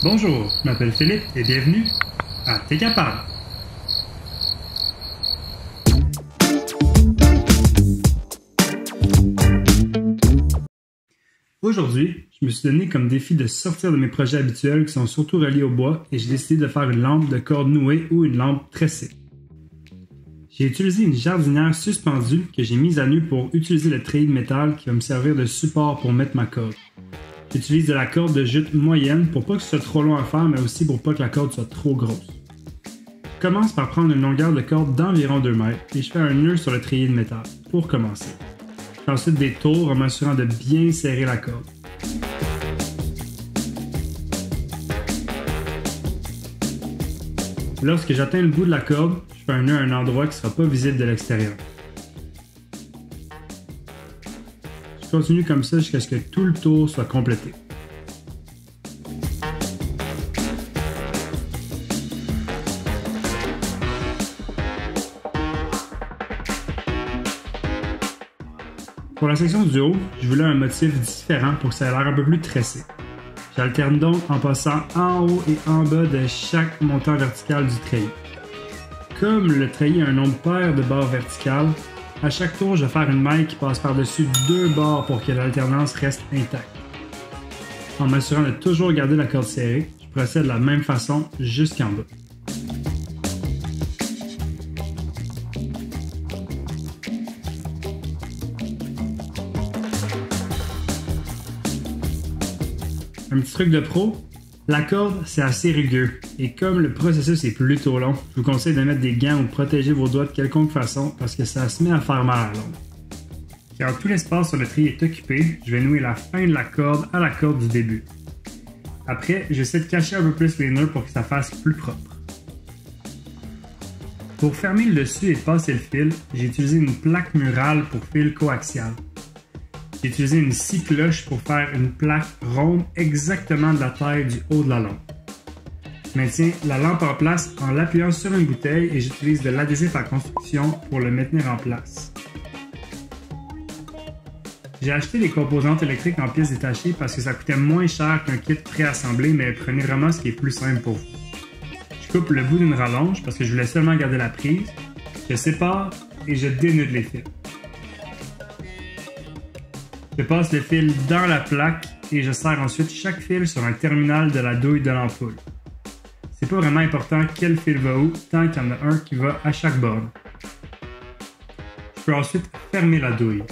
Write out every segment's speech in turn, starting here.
Bonjour, je m'appelle Philippe et bienvenue à T'es capable. Aujourd'hui, je me suis donné comme défi de sortir de mes projets habituels qui sont surtout reliés au bois et j'ai décidé de faire une lampe de corde nouée ou une lampe tressée. J'ai utilisé une jardinière suspendue que j'ai mise à nu pour utiliser le treillis de métal qui va me servir de support pour mettre ma corde. J'utilise de la corde de jute moyenne pour pas que ce soit trop long à faire, mais aussi pour pas que la corde soit trop grosse. Je commence par prendre une longueur de corde d'environ 2 mètres et je fais un nœud sur le treillis de métal pour commencer. Je fais ensuite des tours en m'assurant de bien serrer la corde. Lorsque j'atteins le bout de la corde, je fais un nœud à un endroit qui ne sera pas visible de l'extérieur. Je continue comme ça jusqu'à ce que tout le tour soit complété. Pour la section du haut, je voulais un motif différent pour que ça ait l'air un peu plus tressé. J'alterne donc en passant en haut et en bas de chaque montant vertical du treillis. Comme le treillis a un nombre pair de barres verticales, à chaque tour, je vais faire une maille qui passe par-dessus 2 barres pour que l'alternance reste intacte. En m'assurant de toujours garder la corde serrée, je procède de la même façon jusqu'en bas. Un petit truc de pro, la corde c'est assez rugueux et comme le processus est plutôt long, je vous conseille de mettre des gants ou de protéger vos doigts de quelconque façon parce que ça se met à faire mal à l'ombre. Quand tout l'espace sur le treillis est occupé, je vais nouer la fin de la corde à la corde du début. Après, j'essaie de cacher un peu plus les nœuds pour que ça fasse plus propre. Pour fermer le dessus et passer le fil, j'ai utilisé une plaque murale pour fil coaxial. J'ai utilisé une scie cloche pour faire une plaque ronde exactement de la taille du haut de la lampe. Je maintiens la lampe en place en l'appuyant sur une bouteille et j'utilise de l'adhésif à construction pour le maintenir en place. J'ai acheté les composantes électriques en pièces détachées parce que ça coûtait moins cher qu'un kit préassemblé, mais prenez vraiment ce qui est plus simple pour vous. Je coupe le bout d'une rallonge parce que je voulais seulement garder la prise, je sépare et je dénude les fils. Je passe le fil dans la plaque et je serre ensuite chaque fil sur un terminal de la douille de l'ampoule. C'est pas vraiment important quel fil va où, tant qu'il y en a un qui va à chaque borne. Je peux ensuite fermer la douille.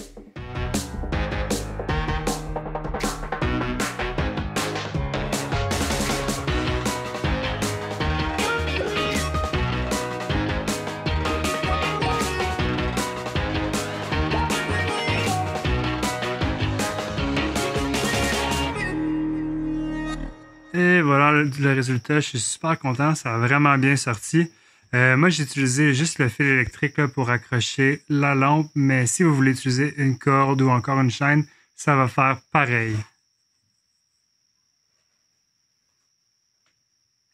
Et voilà le résultat, je suis super content, ça a vraiment bien sorti. Moi, j'ai utilisé juste le fil électrique là, pour accrocher la lampe, mais si vous voulez utiliser une corde ou encore une chaîne, ça va faire pareil.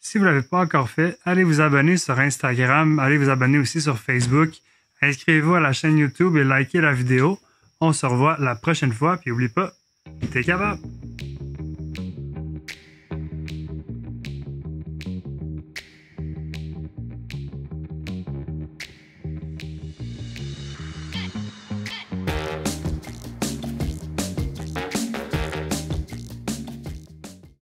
Si vous ne l'avez pas encore fait, allez vous abonner sur Instagram, allez vous abonner aussi sur Facebook, inscrivez-vous à la chaîne YouTube et likez la vidéo. On se revoit la prochaine fois, puis n'oublie pas, t'es capable!